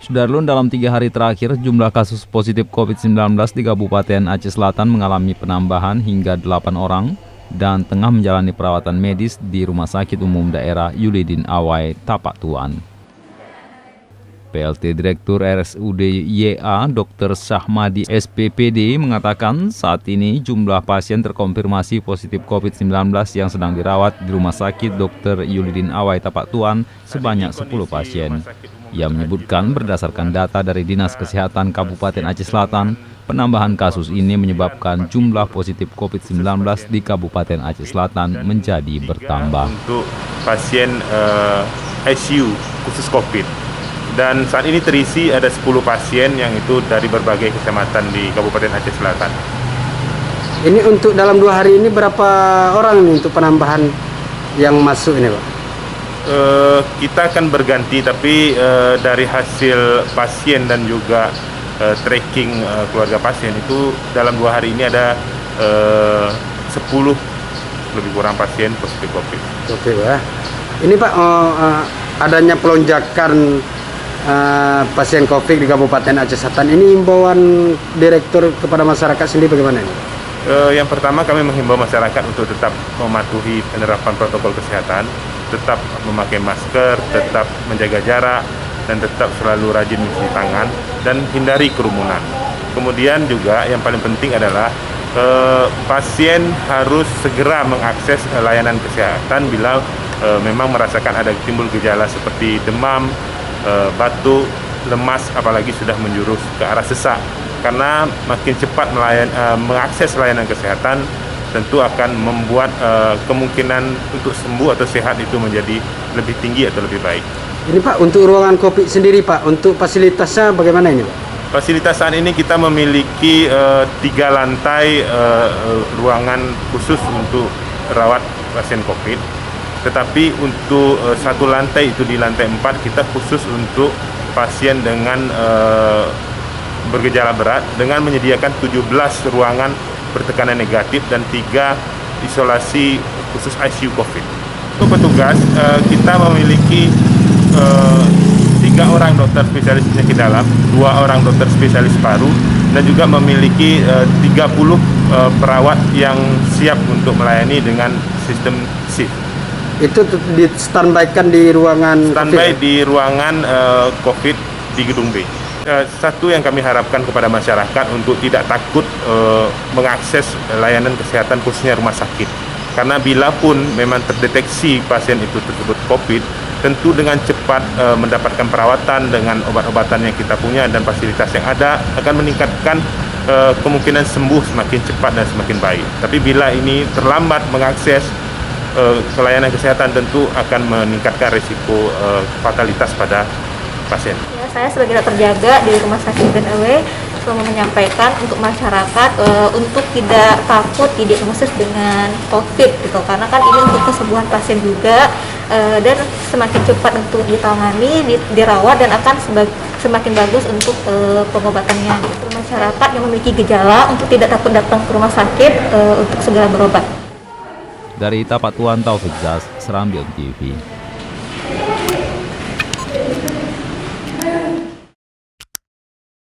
Sudarlun, dalam 3 hari terakhir, jumlah kasus positif COVID-19 di Kabupaten Aceh Selatan mengalami penambahan hingga 8 orang dan tengah menjalani perawatan medis di Rumah Sakit Umum Daerah Yulidin Awai, Tapak Tuan. PLT Direktur RSUD YA Dr. Syahmadi SPPD mengatakan saat ini jumlah pasien terkonfirmasi positif COVID-19 yang sedang dirawat di Rumah Sakit Dr. Yulidin Awai Tapak Tuan sebanyak 10 pasien. Ia menyebutkan berdasarkan data dari Dinas Kesehatan Kabupaten Aceh Selatan, penambahan kasus ini menyebabkan jumlah positif COVID-19 di Kabupaten Aceh Selatan menjadi bertambah. Untuk pasien ICU khusus COVID. Dan saat ini terisi ada 10 pasien yang itu dari berbagai kecamatan di Kabupaten Aceh Selatan. Ini untuk dalam 2 hari ini berapa orang ini untuk penambahan yang masuk ini, Pak? Kita akan berganti, tapi dari hasil pasien dan juga tracking keluarga pasien itu dalam 2 hari ini ada 10 lebih kurang pasien positif COVID. Oke, Pak. Ini Pak, adanya pelonjakan pasien COVID di Kabupaten Aceh Selatan, ini himbauan Direktur kepada masyarakat sendiri bagaimana ini? Yang pertama, kami menghimbau masyarakat untuk tetap mematuhi penerapan protokol kesehatan, tetap memakai masker, tetap menjaga jarak, dan tetap selalu rajin mencuci tangan dan hindari kerumunan. Kemudian juga yang paling penting adalah pasien harus segera mengakses layanan kesehatan bila memang merasakan ada timbul gejala seperti demam, batuk, lemas, apalagi sudah menjurus ke arah sesak. Karena makin cepat mengakses layanan kesehatan, tentu akan membuat kemungkinan untuk sembuh atau sehat itu menjadi lebih tinggi atau lebih baik. Ini Pak, untuk ruangan COVID sendiri Pak, untuk fasilitasnya bagaimana ini Pak? Fasilitas saat ini kita memiliki 3 lantai ruangan khusus untuk rawat pasien COVID. Tetapi untuk 1 lantai itu di lantai 4 kita khusus untuk pasien dengan bergejala berat dengan menyediakan 17 ruangan bertekanan negatif dan 3 isolasi khusus ICU COVID. Untuk petugas kita memiliki 3 orang dokter spesialis penyakit dalam, 2 orang dokter spesialis paru, dan juga memiliki 30 perawat yang siap untuk melayani dengan sistem shift. Itu di-standby-kan di ruangan standby COVID? Di ruangan COVID di Gedung B. Satu yang kami harapkan kepada masyarakat untuk tidak takut mengakses layanan kesehatan khususnya rumah sakit. Karena bila pun memang terdeteksi pasien itu tersebut COVID, tentu dengan cepat mendapatkan perawatan dengan obat-obatan yang kita punya dan fasilitas yang ada akan meningkatkan kemungkinan sembuh semakin cepat dan semakin baik. Tapi bila ini terlambat mengakses pelayanan kesehatan, tentu akan meningkatkan risiko fatalitas pada pasien. Ya, saya sebagai dokter jaga di Rumah Sakit DNAW selalu menyampaikan untuk masyarakat untuk tidak takut didiagnosis dengan COVID gitu, karena kan ini untuk kesembuhan pasien juga dan semakin cepat untuk ditangani, dirawat dan akan semakin bagus untuk pengobatannya. Untuk masyarakat yang memiliki gejala untuk tidak takut datang ke rumah sakit untuk segera berobat. Dari Tapak Tuan, Taufik Zaz, Serambi TV.